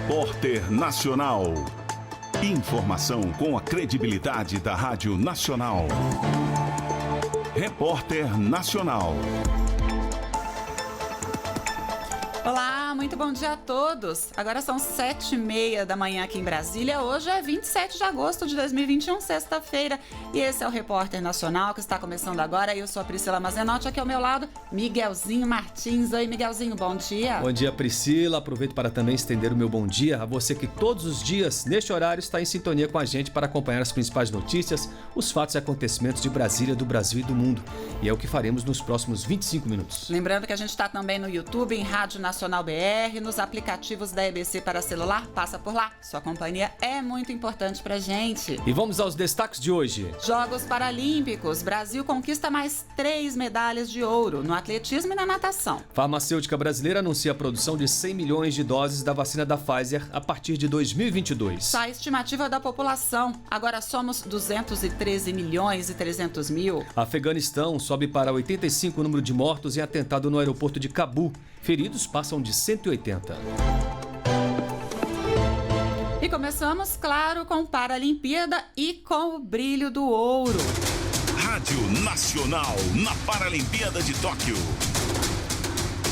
Repórter Nacional. Informação com a credibilidade da Rádio Nacional. Repórter Nacional. Olá, muito bom dia a todos. Agora são 7h30 da manhã aqui em Brasília. Hoje é 27 de agosto de 2021, sexta-feira. E esse é o Repórter Nacional que está começando agora. Eu sou a Priscila Mazenotti, aqui ao meu lado, Miguelzinho Martins. Oi, Miguelzinho, bom dia. Bom dia, Priscila. Aproveito para também estender o meu bom dia a você que todos os dias, neste horário, está em sintonia com a gente para acompanhar as principais notícias, os fatos e acontecimentos de Brasília, do Brasil e do mundo. E é o que faremos nos próximos 25 minutos. Lembrando que a gente está também no YouTube, em Rádio Nacional BR, nos aplicativos da EBC para celular. Passa por lá. Sua companhia é muito importante pra gente. E vamos aos destaques de hoje. Jogos Paralímpicos. Brasil conquista mais 3 medalhas de ouro no atletismo e na natação. Farmacêutica brasileira anuncia a produção de 100 milhões de doses da vacina da Pfizer a partir de 2022. Sai a estimativa da população. Agora somos 213 milhões e 300 mil. Afeganistão sobe para 85 o número de mortos em atentado no aeroporto de Cabu. Feridos passam de 180. E começamos, claro, com Paralimpíada e com o brilho do ouro. Rádio Nacional na Paralimpíada de Tóquio.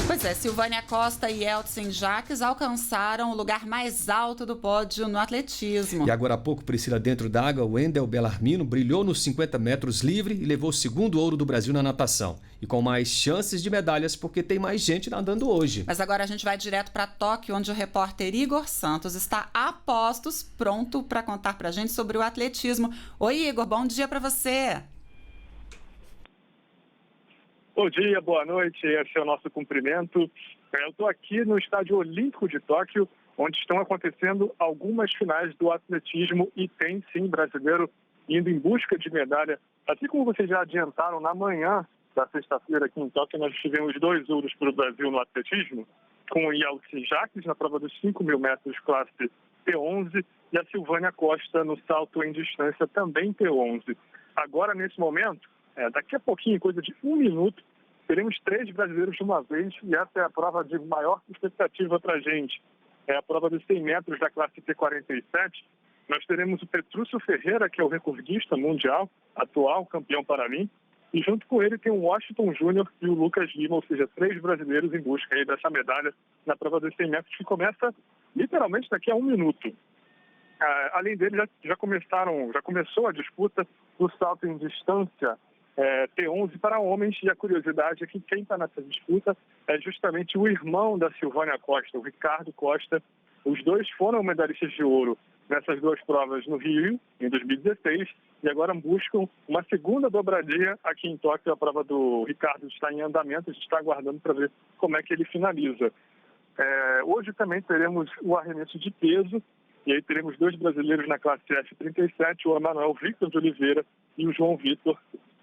Pois é, Silvânia Costa e Eltsin Jaques alcançaram o lugar mais alto do pódio no atletismo. E agora há pouco, Priscila, dentro da água, o Wendel Bellarmino brilhou nos 50 metros livre e levou o segundo ouro do Brasil na natação. E com mais chances de medalhas, porque tem mais gente nadando hoje. Mas agora a gente vai direto para Tóquio, onde o repórter Igor Santos está a postos, pronto para contar pra gente sobre o atletismo. Oi, Igor, bom dia para você. Bom dia, boa noite, esse é o nosso cumprimento. Eu estou aqui no Estádio Olímpico de Tóquio, onde estão acontecendo algumas finais do atletismo e tem sim brasileiro indo em busca de medalha. Assim como vocês já adiantaram, na manhã da sexta-feira aqui em Tóquio nós tivemos 2 ouros para o Brasil no atletismo, com o Eltsin Jaques na prova dos 5 mil metros classe T11 e a Silvânia Costa no salto em distância também T11. Agora, nesse momento, daqui a pouquinho, coisa de 1 minuto, teremos 3 brasileiros de uma vez e essa é a prova de maior expectativa para a gente. É a prova dos 100 metros da classe T47. Nós teremos o Petrúcio Ferreira, que é o recordista mundial, atual campeão paralímpico, e junto com ele tem o Washington Júnior e o Lucas Lima, ou seja, 3 brasileiros em busca aí dessa medalha na prova dos 100 metros, que começa literalmente daqui a 1 minuto. Além dele, já começou a disputa do salto em distância T11 para homens, e a curiosidade é que quem está nessa disputa é justamente o irmão da Silvânia Costa, o Ricardo Costa. Os dois foram medalhistas de ouro nessas 2 provas no Rio, em 2016, e agora buscam uma segunda dobradinha aqui em Tóquio. A prova do Ricardo está em andamento, a gente está aguardando para ver como é que ele finaliza. Hoje também teremos o arremesso de peso, e aí teremos 2 brasileiros na classe F37, o Emanuel Victor de Oliveira e o João Vitor.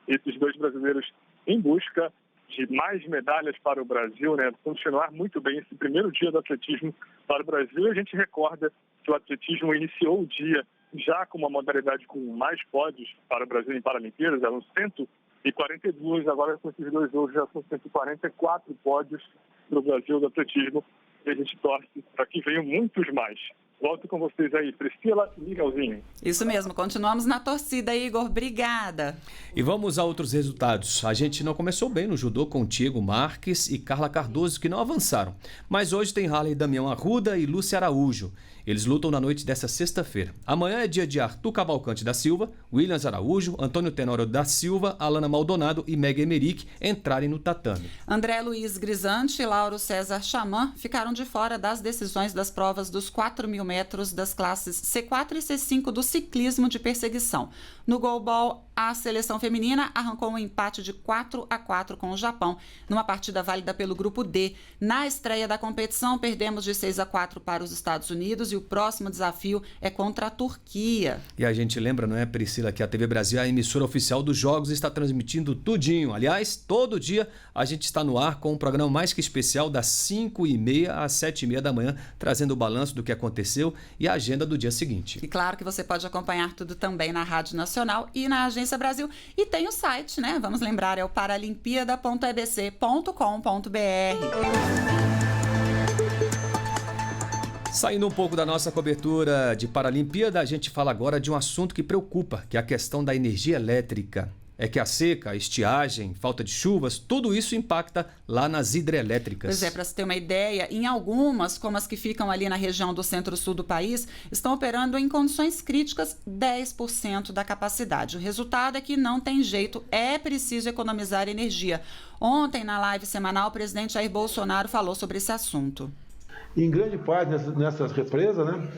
Esses 2 brasileiros em busca de mais medalhas para o Brasil, né? Continuar muito bem esse primeiro dia do atletismo para o Brasil. A gente recorda que o atletismo iniciou o dia já com uma modalidade com mais pódios para o Brasil em Paralimpíadas, eram 142, agora com esses 2 ouros já são 144 pódios para o Brasil do atletismo, e a gente torce para que venham muitos mais. Volto com vocês aí, Priscila e Miguelzinho. Isso mesmo, continuamos na torcida, Igor. Obrigada. E vamos a outros resultados. A gente não começou bem no judô com Diego Marques e Carla Cardoso, que não avançaram. Mas hoje tem Harley Damião Arruda e Lúcia Araújo. Eles lutam na noite desta sexta-feira. Amanhã é dia de Arthur Cavalcante da Silva, Williams Araújo, Antônio Tenório da Silva, Alana Maldonado e Meg Emerick entrarem no tatame. André Luiz Grisante e Lauro César Chaman ficaram de fora das decisões das provas dos 4 mil metros das classes C4 e C5 do ciclismo de perseguição. No goalball, a seleção feminina arrancou um empate de 4-4 com o Japão, numa partida válida pelo grupo D. Na estreia da competição, perdemos de 6-4 para os Estados Unidos e o próximo desafio é contra a Turquia. E a gente lembra, não é, Priscila, que a TV Brasil é a emissora oficial dos Jogos e está transmitindo tudinho. Aliás, todo dia a gente está no ar com um programa mais que especial das 5h30 às 7h30 da manhã, trazendo o balanço do que aconteceu e a agenda do dia seguinte. E claro que você pode acompanhar tudo também na Rádio Nacional e na Agência Brasil. E tem o site, né? Vamos lembrar, é o paralimpiada.ebc.com.br. Saindo um pouco da nossa cobertura de Paralimpíada, a gente fala agora de um assunto que preocupa, que é a questão da energia elétrica. É que a seca, a estiagem, falta de chuvas, tudo isso impacta lá nas hidrelétricas. Pois é, para você ter uma ideia, em algumas, como as que ficam ali na região do centro-sul do país, estão operando em condições críticas 10% da capacidade. O resultado é que não tem jeito, é preciso economizar energia. Ontem, na live semanal, o presidente Jair Bolsonaro falou sobre esse assunto. Em grande parte nessas represas, né,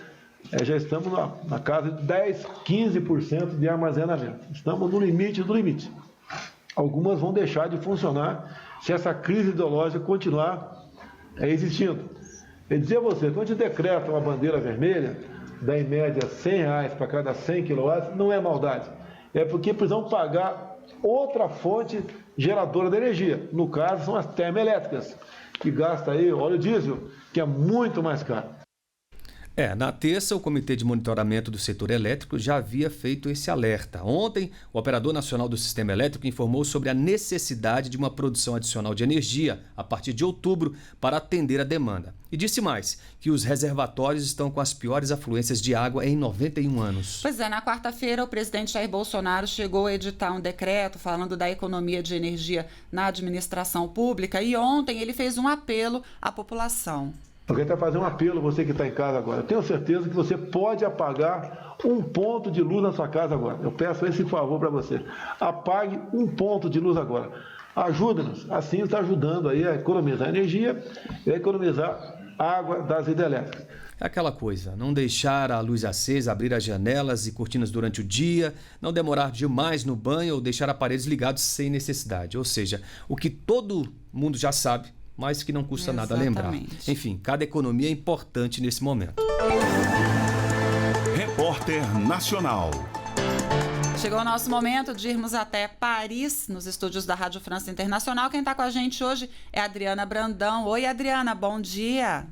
já estamos na casa de 10%, 15% de armazenamento. Estamos no limite do limite. Algumas vão deixar de funcionar se essa crise ideológica continuar existindo. Eu dizia a você, quando a gente decreta uma bandeira vermelha, dá em média R$100 para cada 100 kW, não é maldade. É porque precisam pagar outra fonte geradora de energia. No caso, são as termoelétricas, que gasta aí óleo diesel, que é muito mais caro. Na terça, o Comitê de Monitoramento do Setor Elétrico já havia feito esse alerta. Ontem, o Operador Nacional do Sistema Elétrico informou sobre a necessidade de uma produção adicional de energia a partir de outubro para atender a demanda. E disse mais, que os reservatórios estão com as piores afluências de água em 91 anos. Pois é, na quarta-feira, o presidente Jair Bolsonaro chegou a editar um decreto falando da economia de energia na administração pública e ontem ele fez um apelo à população. Eu quero fazer um apelo, você que está em casa agora. Eu tenho certeza que você pode apagar um ponto de luz na sua casa agora. Eu peço esse favor para você. Apague um ponto de luz agora. Ajuda-nos. Assim está ajudando aí a economizar energia e a economizar água das hidrelétricas. É aquela coisa, não deixar a luz acesa, abrir as janelas e cortinas durante o dia, não demorar demais no banho ou deixar aparelhos ligados sem necessidade. Ou seja, o que todo mundo já sabe, mas que não custa nada lembrar. Enfim, cada economia é importante nesse momento. Repórter Nacional. Chegou o nosso momento de irmos até Paris, nos estúdios da Rádio França Internacional. Quem está com a gente hoje é a Adriana Brandão. Oi, Adriana, bom dia.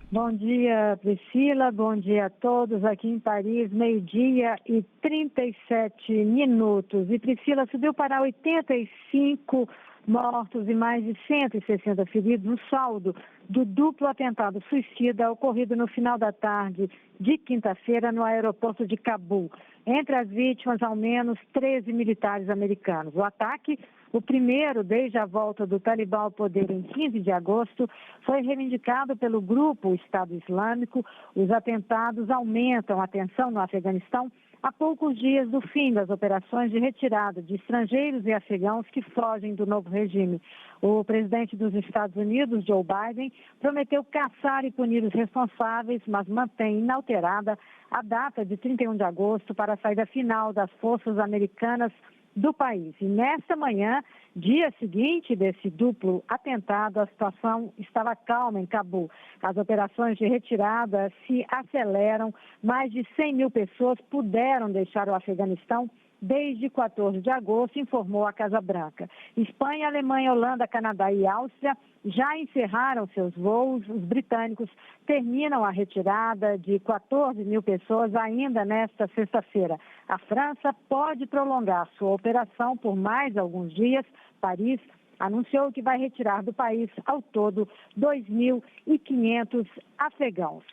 Bom dia, Priscila. Bom dia a todos aqui em Paris, 12h37. E Priscila, subiu para 85 mortos e mais de 160 feridos no saldo do duplo atentado suicida ocorrido no final da tarde de quinta-feira no aeroporto de Cabul. Entre as vítimas, ao menos 13 militares americanos. O ataque, o primeiro desde a volta do Talibã ao poder em 15 de agosto, foi reivindicado pelo grupo Estado Islâmico. Os atentados aumentam a tensão no Afeganistão há poucos dias do fim das operações de retirada de estrangeiros e afegãos que fogem do novo regime. O presidente dos Estados Unidos, Joe Biden, prometeu caçar e punir os responsáveis, mas mantém inalterada a data de 31 de agosto para a saída final das forças americanas do país. E nesta manhã, dia seguinte desse duplo atentado, a situação estava calma em Cabul. As operações de retirada se aceleram. Mais de 100 mil pessoas puderam deixar o Afeganistão desde 14 de agosto, informou a Casa Branca. Espanha, Alemanha, Holanda, Canadá e Áustria já encerraram seus voos. Os britânicos terminam a retirada de 14 mil pessoas ainda nesta sexta-feira. A França pode prolongar sua operação por mais alguns dias. Paris anunciou que vai retirar do país, ao todo, 2.500 afegãos.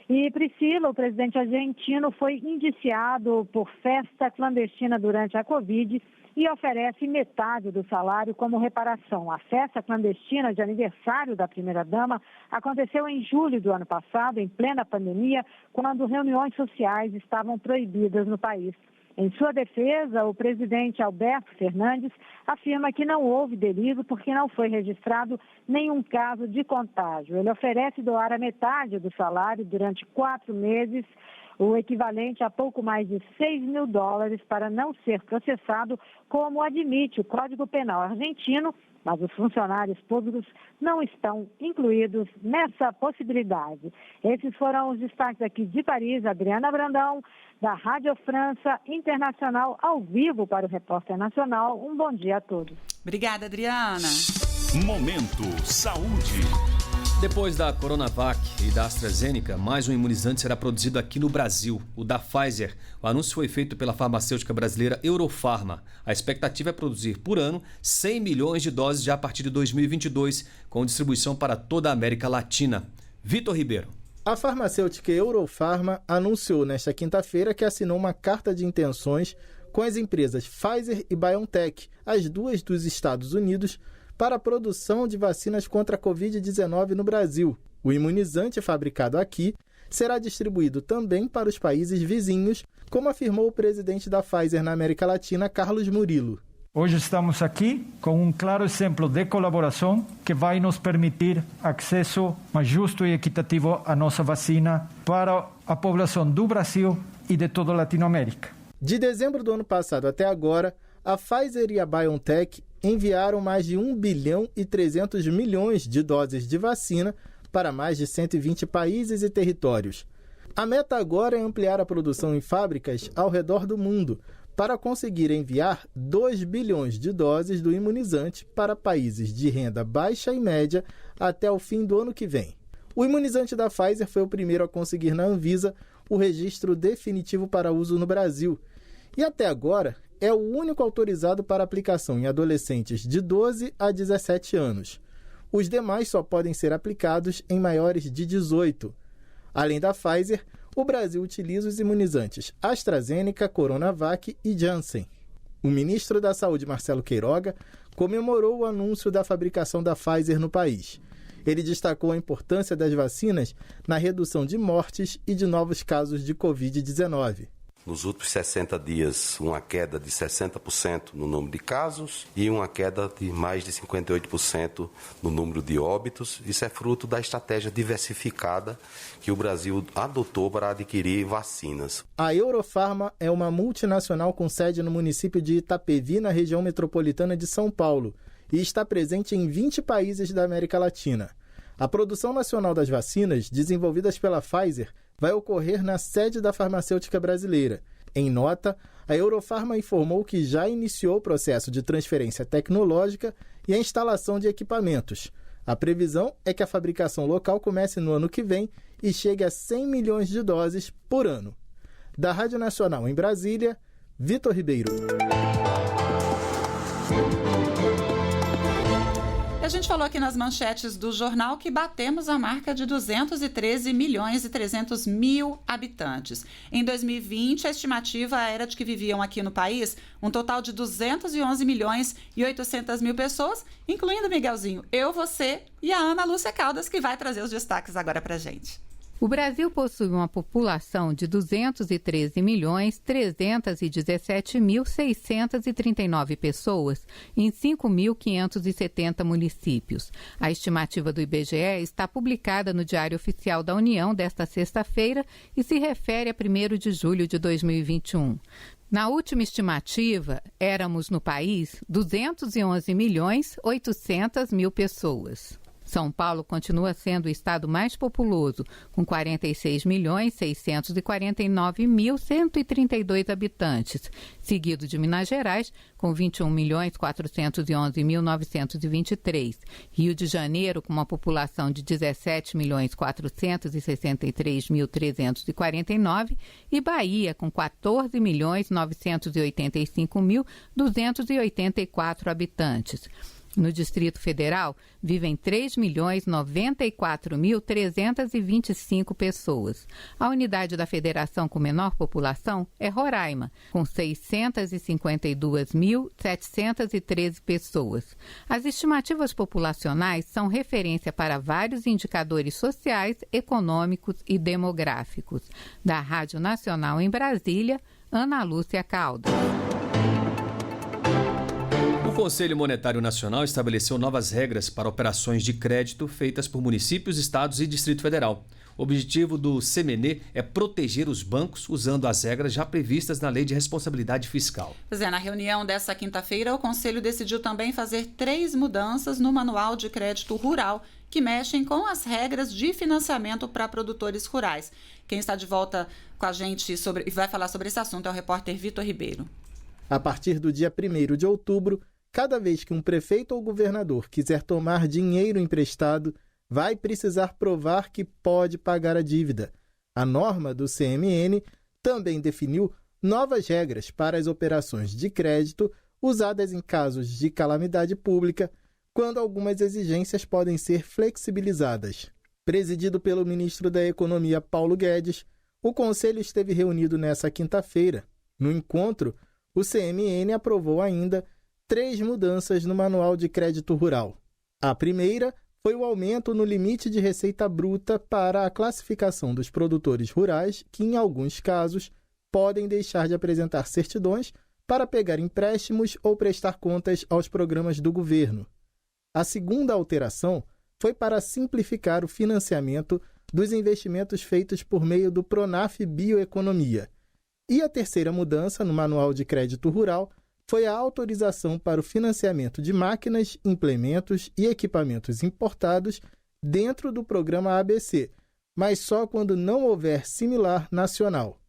E Priscila, o presidente argentino, foi indiciado por festa clandestina durante a Covid e oferece metade do salário como reparação. A festa clandestina de aniversário da primeira-dama aconteceu em julho do ano passado, em plena pandemia, quando reuniões sociais estavam proibidas no país. Em sua defesa, o presidente Alberto Fernandes afirma que não houve delito porque não foi registrado nenhum caso de contágio. Ele oferece doar a metade do salário durante 4 meses, o equivalente a pouco mais de $6 mil, para não ser processado, como admite o Código Penal argentino, mas os funcionários públicos não estão incluídos nessa possibilidade. Esses foram os destaques aqui de Paris. Adriana Brandão, da Rádio França Internacional, ao vivo para o Repórter Nacional. Um bom dia a todos. Obrigada, Adriana. Momento Saúde. Depois da Coronavac e da AstraZeneca, mais um imunizante será produzido aqui no Brasil, o da Pfizer. O anúncio foi feito pela farmacêutica brasileira Eurofarma. A expectativa é produzir por ano 100 milhões de doses já a partir de 2022, com distribuição para toda a América Latina. Vitor Ribeiro. A farmacêutica Eurofarma anunciou nesta quinta-feira que assinou uma carta de intenções com as empresas Pfizer e BioNTech, as duas dos Estados Unidos, para a produção de vacinas contra a Covid-19 no Brasil. O imunizante fabricado aqui será distribuído também para os países vizinhos, como afirmou o presidente da Pfizer na América Latina, Carlos Murilo. Hoje estamos aqui com um claro exemplo de colaboração que vai nos permitir acesso mais justo e equitativo à nossa vacina para a população do Brasil e de toda a Latinoamérica. De dezembro do ano passado até agora, a Pfizer e a BioNTech enviaram mais de 1 bilhão e 300 milhões de doses de vacina para mais de 120 países e territórios. A meta agora é ampliar a produção em fábricas ao redor do mundo para conseguir enviar 2 bilhões de doses do imunizante para países de renda baixa e média até o fim do ano que vem. O imunizante da Pfizer foi o primeiro a conseguir na Anvisa o registro definitivo para uso no Brasil e até agora é o único autorizado para aplicação em adolescentes de 12 a 17 anos. Os demais só podem ser aplicados em maiores de 18. Além da Pfizer, o Brasil utiliza os imunizantes AstraZeneca, Coronavac e Janssen. O ministro da Saúde, Marcelo Queiroga, comemorou o anúncio da fabricação da Pfizer no país. Ele destacou a importância das vacinas na redução de mortes e de novos casos de Covid-19. Nos últimos 60 dias, uma queda de 60% no número de casos e uma queda de mais de 58% no número de óbitos. Isso é fruto da estratégia diversificada que o Brasil adotou para adquirir vacinas. A Eurofarma é uma multinacional com sede no município de Itapevi, na região metropolitana de São Paulo, e está presente em 20 países da América Latina. A produção nacional das vacinas, desenvolvidas pela Pfizer, vai ocorrer na sede da farmacêutica brasileira. Em nota, a Eurofarma informou que já iniciou o processo de transferência tecnológica e a instalação de equipamentos. A previsão é que a fabricação local comece no ano que vem e chegue a 100 milhões de doses por ano. Da Rádio Nacional em Brasília, Vitor Ribeiro. A gente falou aqui nas manchetes do jornal que batemos a marca de 213 milhões e 300 mil habitantes. Em 2020, a estimativa era de que viviam aqui no país um total de 211 milhões e 800 mil pessoas, incluindo, Miguelzinho, eu, você e a Ana Lúcia Caldas, que vai trazer os destaques agora pra gente. O Brasil possui uma população de 213.317.639 pessoas em 5.570 municípios. A estimativa do IBGE está publicada no Diário Oficial da União desta sexta-feira e se refere a 1º de julho de 2021. Na última estimativa, éramos no país 211.800.000 pessoas. São Paulo continua sendo o estado mais populoso, com 46.649.132 habitantes, seguido de Minas Gerais, com 21.411.923, Rio de Janeiro, com uma população de 17.463.349 e Bahia, com 14.985.284 habitantes. No Distrito Federal, vivem 3.094.325 pessoas. A unidade da federação com menor população é Roraima, com 652.713 pessoas. As estimativas populacionais são referência para vários indicadores sociais, econômicos e demográficos. Da Rádio Nacional em Brasília, Ana Lúcia Caldas. O Conselho Monetário Nacional estabeleceu novas regras para operações de crédito feitas por municípios, estados e Distrito Federal. O objetivo do CMN é proteger os bancos usando as regras já previstas na Lei de Responsabilidade Fiscal. Pois é, na reunião dessa quinta-feira, o Conselho decidiu também fazer 3 mudanças no Manual de Crédito Rural, que mexem com as regras de financiamento para produtores rurais. Quem está de volta com a gente e vai falar sobre esse assunto é o repórter Vitor Ribeiro. A partir do dia 1º de outubro, cada vez que um prefeito ou governador quiser tomar dinheiro emprestado, vai precisar provar que pode pagar a dívida. A norma do CMN também definiu novas regras para as operações de crédito usadas em casos de calamidade pública, quando algumas exigências podem ser flexibilizadas. Presidido pelo ministro da Economia, Paulo Guedes, o Conselho esteve reunido nesta quinta-feira. No encontro, o CMN aprovou ainda 3 mudanças no Manual de Crédito Rural. A primeira foi o aumento no limite de receita bruta para a classificação dos produtores rurais, que, em alguns casos, podem deixar de apresentar certidões para pegar empréstimos ou prestar contas aos programas do governo. A segunda alteração foi para simplificar o financiamento dos investimentos feitos por meio do Pronaf Bioeconomia. E a terceira mudança no Manual de Crédito Rural foi a autorização para o financiamento de máquinas, implementos e equipamentos importados dentro do programa ABC, mas só quando não houver similar nacional.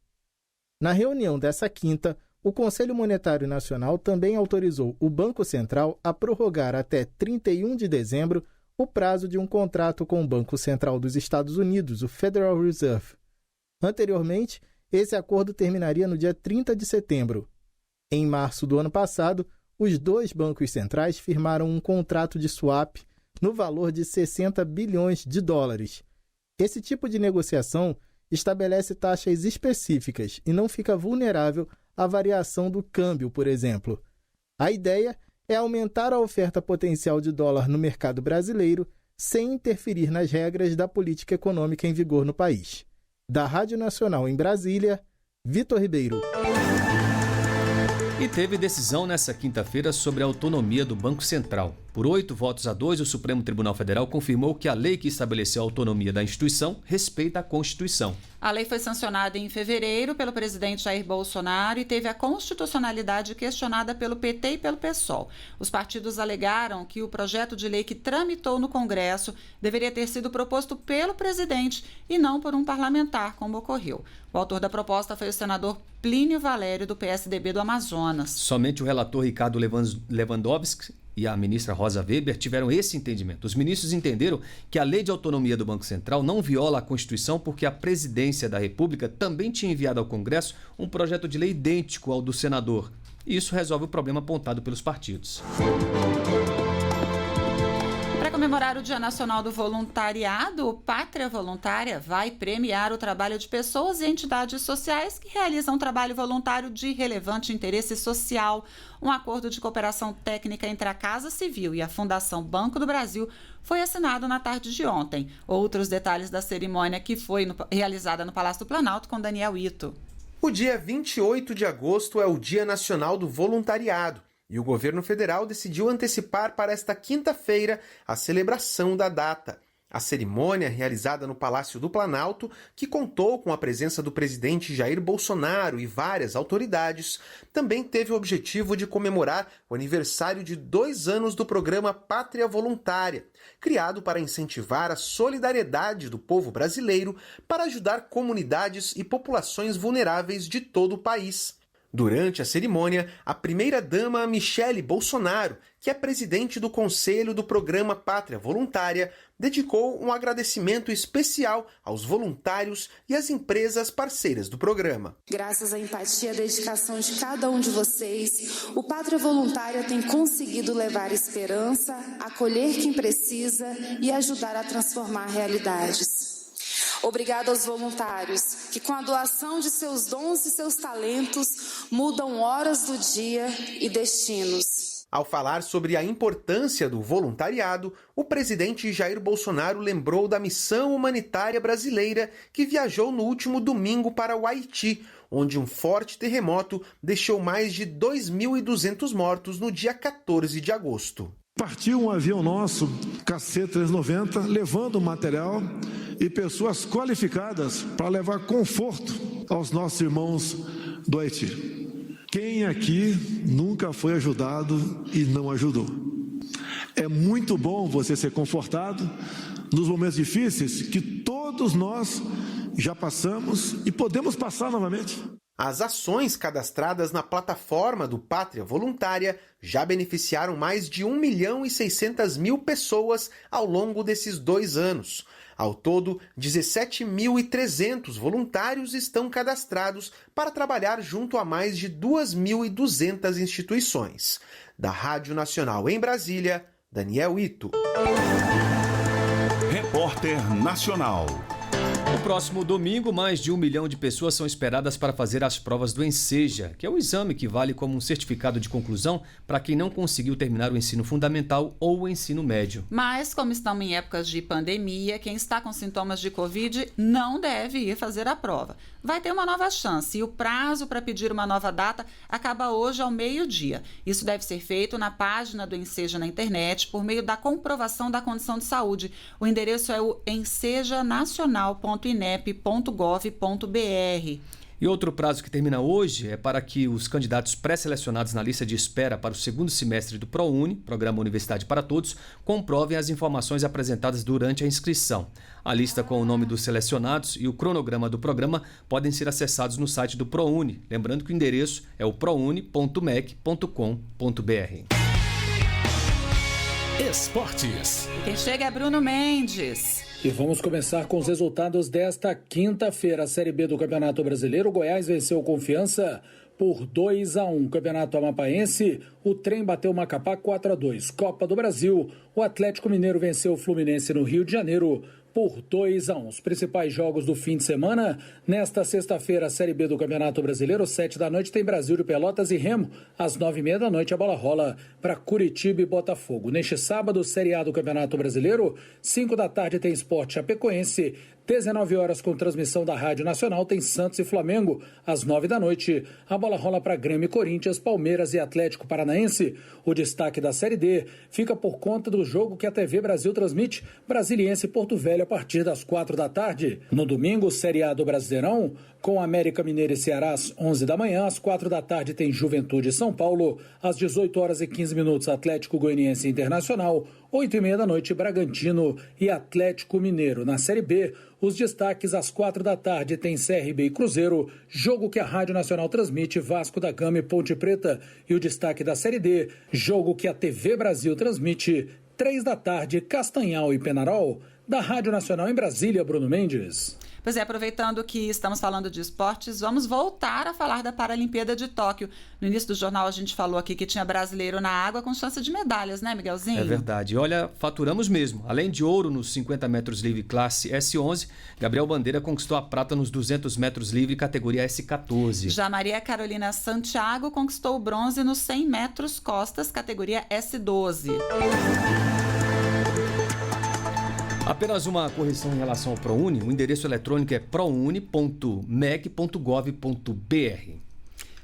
Na reunião dessa quinta, o Conselho Monetário Nacional também autorizou o Banco Central a prorrogar até 31 de dezembro o prazo de um contrato com o Banco Central dos Estados Unidos, o Federal Reserve. Anteriormente, esse acordo terminaria no dia 30 de setembro. Em março do ano passado, os 2 bancos centrais firmaram um contrato de swap no valor de 60 bilhões de dólares. Esse tipo de negociação estabelece taxas específicas e não fica vulnerável à variação do câmbio, por exemplo. A ideia é aumentar a oferta potencial de dólar no mercado brasileiro sem interferir nas regras da política econômica em vigor no país. Da Rádio Nacional em Brasília, Vitor Ribeiro. E teve decisão nesta quinta-feira sobre a autonomia do Banco Central. Por 8-2, o Supremo Tribunal Federal confirmou que a lei que estabeleceu a autonomia da instituição respeita a Constituição. A lei foi sancionada em fevereiro pelo presidente Jair Bolsonaro e teve a constitucionalidade questionada pelo PT e pelo PSOL. Os partidos alegaram que o projeto de lei que tramitou no Congresso deveria ter sido proposto pelo presidente e não por um parlamentar, como ocorreu. O autor da proposta foi o senador Plínio Valério, do PSDB do Amazonas. Somente o relator Ricardo Lewandowski e a ministra Rosa Weber tiveram esse entendimento. Os ministros entenderam que a lei de autonomia do Banco Central não viola a Constituição porque a presidência da República também tinha enviado ao Congresso um projeto de lei idêntico ao do senador. E isso resolve o problema apontado pelos partidos. Para comemorar o Dia Nacional do Voluntariado, o Pátria Voluntária vai premiar o trabalho de pessoas e entidades sociais que realizam um trabalho voluntário de relevante interesse social. Um acordo de cooperação técnica entre a Casa Civil e a Fundação Banco do Brasil foi assinado na tarde de ontem. Outros detalhes da cerimônia que foi realizada no Palácio do Planalto com Daniel Ito. O dia 28 de agosto é o Dia Nacional do Voluntariado. E o governo federal decidiu antecipar para esta quinta-feira a celebração da data. A cerimônia, realizada no Palácio do Planalto, que contou com a presença do presidente Jair Bolsonaro e várias autoridades, também teve o objetivo de comemorar o aniversário de 2 anos do programa Pátria Voluntária, criado para incentivar a solidariedade do povo brasileiro para ajudar comunidades e populações vulneráveis de todo o país. Durante a cerimônia, a primeira-dama Michele Bolsonaro, que é presidente do Conselho do Programa Pátria Voluntária, dedicou um agradecimento especial aos voluntários e às empresas parceiras do programa. Graças à empatia e à dedicação de cada um de vocês, o Pátria Voluntária tem conseguido levar esperança, acolher quem precisa e ajudar a transformar realidades. Obrigada aos voluntários, que com a doação de seus dons e seus talentos mudam horas do dia e destinos. Ao falar sobre a importância do voluntariado, o presidente Jair Bolsonaro lembrou da missão humanitária brasileira que viajou no último domingo para o Haiti, onde um forte terremoto deixou mais de 2.200 mortos no dia 14 de agosto. Partiu um avião nosso, KC-390, levando material e pessoas qualificadas para levar conforto aos nossos irmãos do Haiti. Quem aqui nunca foi ajudado e não ajudou? É muito bom você ser confortado nos momentos difíceis que todos nós já passamos e podemos passar novamente. As ações cadastradas na plataforma do Pátria Voluntária já beneficiaram mais de 1.600.000 pessoas ao longo desses 2 anos. Ao todo, 17.300 voluntários estão cadastrados para trabalhar junto a mais de 2.200 instituições. Da Rádio Nacional em Brasília, Daniel Ito. Repórter Nacional. No próximo domingo, mais de 1 milhão de pessoas são esperadas para fazer as provas do Enseja, que é o exame que vale como um certificado de conclusão para quem não conseguiu terminar o ensino fundamental ou o ensino médio. Mas, como estamos em épocas de pandemia, quem está com sintomas de Covid não deve ir fazer a prova. Vai ter uma nova chance e o prazo para pedir uma nova data acaba hoje ao meio-dia. Isso deve ser feito na página do Enseja na internet por meio da comprovação da condição de saúde. O endereço é o ensejanacional.inep.gov.br. E outro prazo que termina hoje é para que os candidatos pré-selecionados na lista de espera para o segundo semestre do ProUni, Programa Universidade para Todos, comprovem as informações apresentadas durante a inscrição. A lista com o nome dos selecionados e o cronograma do programa podem ser acessados no site do ProUni. Lembrando que o endereço é o prouni.mec.com.br. Esportes. Quem chega é Bruno Mendes. E vamos começar com os resultados desta quinta-feira. A Série B do Campeonato Brasileiro, o Goiás venceu o Confiança por 2-1. Campeonato Amapaense, o Trem bateu o Macapá 4-2. Copa do Brasil, o Atlético Mineiro venceu o Fluminense no Rio de Janeiro por 2-1. Os principais jogos do fim de semana, nesta sexta-feira, a Série B do Campeonato Brasileiro, 7h tem Brasil de Pelotas e Remo. Às 9h30 a bola rola para Curitiba e Botafogo. Neste sábado, Série A do Campeonato Brasileiro, 5h tem Sport Chapecoense. 19h com transmissão da Rádio Nacional, tem Santos e Flamengo. Às 9h a bola rola para Grêmio e Corinthians, Palmeiras e Atlético Paranaense. O destaque da Série D fica por conta do jogo que a TV Brasil transmite, Brasiliense e Porto Velho, a partir das 4h. No domingo, Série A do Brasileirão, com América Mineiro e Ceará às 11h. Às 4h tem Juventude e São Paulo. Às 18h15, Atlético Goianiense e Internacional. 8h30 Bragantino e Atlético Mineiro. Na Série B, os destaques às 4h tem CRB e Cruzeiro, jogo que a Rádio Nacional transmite, Vasco da Gama e Ponte Preta. E o destaque da Série D, jogo que a TV Brasil transmite, 3h, Castanhal e Penharol. Da Rádio Nacional em Brasília, Bruno Mendes. Pois é, aproveitando que estamos falando de esportes, vamos voltar a falar da Paralimpíada de Tóquio. No início do jornal a gente falou aqui que tinha brasileiro na água com chance de medalhas, né, Miguelzinho? É verdade. Olha, faturamos mesmo. Além de ouro nos 50 metros livre classe S11, Gabriel Bandeira conquistou a prata nos 200 metros livre categoria S14. Já Maria Carolina Santiago conquistou o bronze nos 100 metros costas categoria S12. Apenas uma correção em relação ao ProUni, o endereço eletrônico é prouni.mec.gov.br.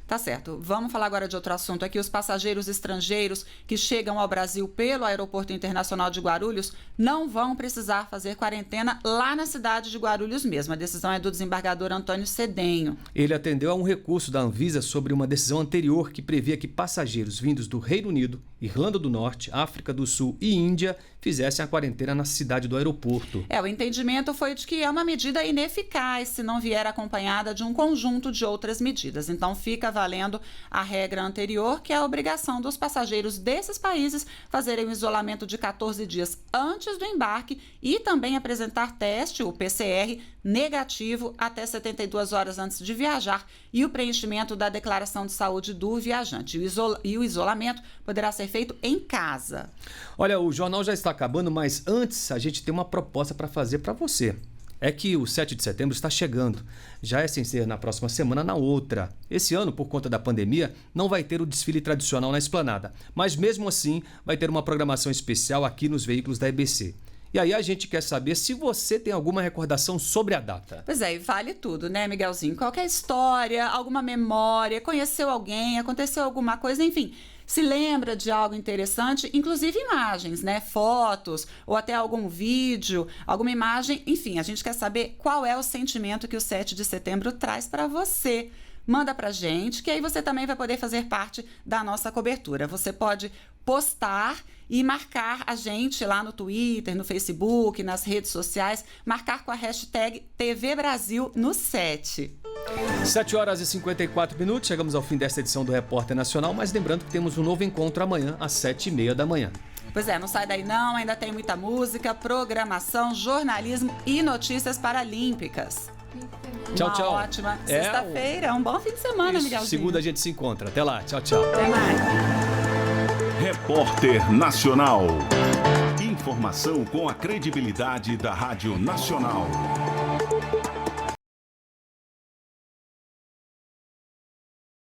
Tá certo. Vamos falar agora de outro assunto aqui. Os passageiros estrangeiros que chegam ao Brasil pelo Aeroporto Internacional de Guarulhos não vão precisar fazer quarentena lá na cidade de Guarulhos mesmo. A decisão é do desembargador Antônio Cedenho. Ele atendeu a um recurso da Anvisa sobre uma decisão anterior que previa que passageiros vindos do Reino Unido, Irlanda do Norte, África do Sul e Índia fizessem a quarentena na cidade do aeroporto. O entendimento foi de que é uma medida ineficaz se não vier acompanhada de um conjunto de outras medidas. Então fica valendo a regra anterior, que é a obrigação dos passageiros desses países fazerem o isolamento de 14 dias antes do embarque e também apresentar teste, o PCR, negativo até 72 horas antes de viajar e o preenchimento da declaração de saúde do viajante. E o isolamento poderá ser feito em casa. Olha, o jornal já está acabando, mas antes a gente tem uma proposta para fazer para você. É que o 7 de setembro está chegando. Já é sem ser na próxima semana, na outra. Esse ano, por conta da pandemia, não vai ter o desfile tradicional na esplanada. Mas mesmo assim, vai ter uma programação especial aqui nos veículos da EBC. E aí a gente quer saber se você tem alguma recordação sobre a data. Pois é, e vale tudo, né, Miguelzinho? Qualquer história, alguma memória, conheceu alguém, aconteceu alguma coisa, enfim... Se lembra de algo interessante, inclusive imagens, né? Fotos ou até algum vídeo, alguma imagem. Enfim, a gente quer saber qual é o sentimento que o 7 de setembro traz para você. Manda pra gente, que aí você também vai poder fazer parte da nossa cobertura. Você pode postar e marcar a gente lá no Twitter, no Facebook, nas redes sociais, marcar com a hashtag TV Brasil no 7. 7h54, chegamos ao fim desta edição do Repórter Nacional, mas lembrando que temos um novo encontro amanhã às 7h30. Pois é, não sai daí não, ainda tem muita música, programação, jornalismo e notícias paralímpicas. Tchau, tchau. Uma ótima sexta-feira, um bom fim de semana, Miguelzinho. Segunda a gente se encontra. Até lá, tchau, tchau. Até mais. Repórter Nacional. Informação com a credibilidade da Rádio Nacional.